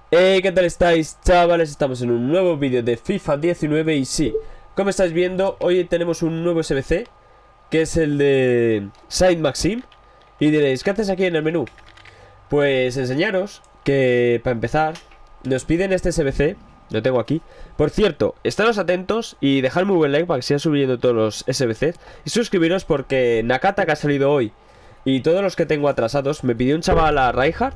¿Qué tal estáis, chavales? Estamos en un nuevo vídeo de FIFA 19 y sí, como estáis viendo, hoy tenemos un nuevo SBC, que es el de Saint-Maxime. Y diréis, ¿qué haces aquí en el menú? Pues enseñaros que, para empezar, nos piden este SBC, lo tengo aquí. Por cierto, estaros atentos y dejad muy buen like para que siga subiendo todos los SBCs. Y suscribiros porque Nakata, que ha salido hoy, y todos los que tengo atrasados, me pidió un chaval a Rijkaard.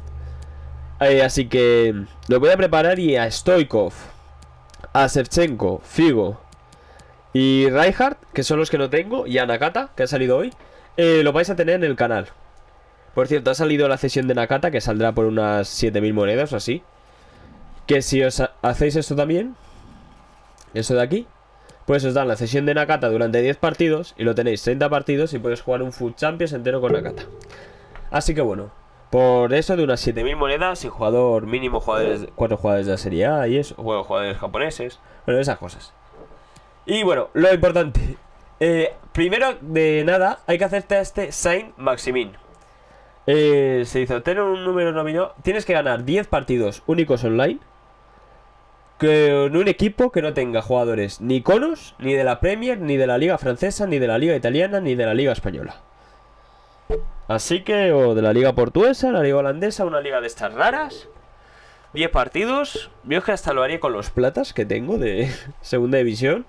Así que lo voy a preparar y a Stoikov, a Shevchenko, Figo y Rijkaard, que son los que no tengo, y a Nakata, que ha salido hoy, lo vais a tener en el canal. Por cierto, ha salido la cesión de Nakata, que saldrá por unas 7000 monedas o así. Que si os hacéis esto también, eso de aquí, pues os dan la cesión de Nakata durante 10 partidos y lo tenéis 30 partidos y podéis jugar un Foot Champions entero con Nakata. Así que bueno, por eso de unas 7000 monedas y jugador mínimo, jugadores, 4 jugadores de la Serie A y eso, bueno, jugadores japoneses, bueno, esas cosas. Y bueno, lo importante, primero de nada hay que hacerte a este Saint-Maximin. Se dice, obtener un número nominado, tienes que ganar 10 partidos únicos online con un equipo que no tenga jugadores ni conos, ni de la Premier, ni de la Liga Francesa, ni de la Liga Italiana, ni de la Liga Española. Así que, o de la liga portuguesa, la liga holandesa, una liga de estas raras. 10 partidos. Yo que hasta lo haría con los platas que tengo de segunda división.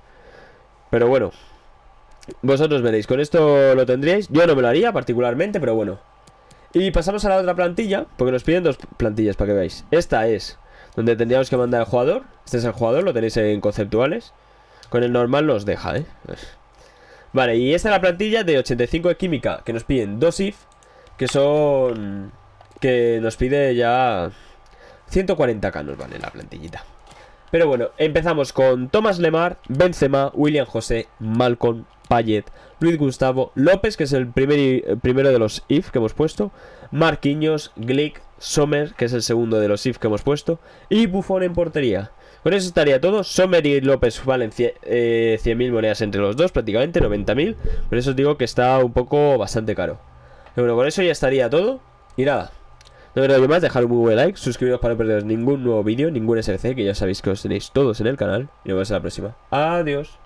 Pero bueno, vosotros veréis, con esto lo tendríais. Yo no me lo haría particularmente, pero bueno. Y pasamos a la otra plantilla, porque nos piden dos plantillas para que veáis. Esta es donde tendríamos que mandar al jugador. Este es el jugador, lo tenéis en conceptuales. Con el normal nos deja, Vale, y esta es la plantilla de 85 de química, que nos piden 2 if, que son... que nos pide ya 140k nos vale la plantillita. Pero bueno, empezamos con Thomas Lemar, Benzema, William José, Malcolm, Payet, Luis Gustavo, López, que es el primero de los if que hemos puesto, Marquinhos, Glick, Sommer, que es el segundo de los if que hemos puesto, y Buffon en portería. Con eso estaría todo. Sommer y López valen 100.000 monedas entre los dos, prácticamente 90.000. Por eso os digo que está un poco bastante caro. Pero bueno, con eso ya estaría todo. Y nada, no me doy más, dejar un muy buen like, suscribiros para no perderos ningún nuevo vídeo, ningún SBC, que ya sabéis que os tenéis todos en el canal. Y nos vemos en la próxima. Adiós.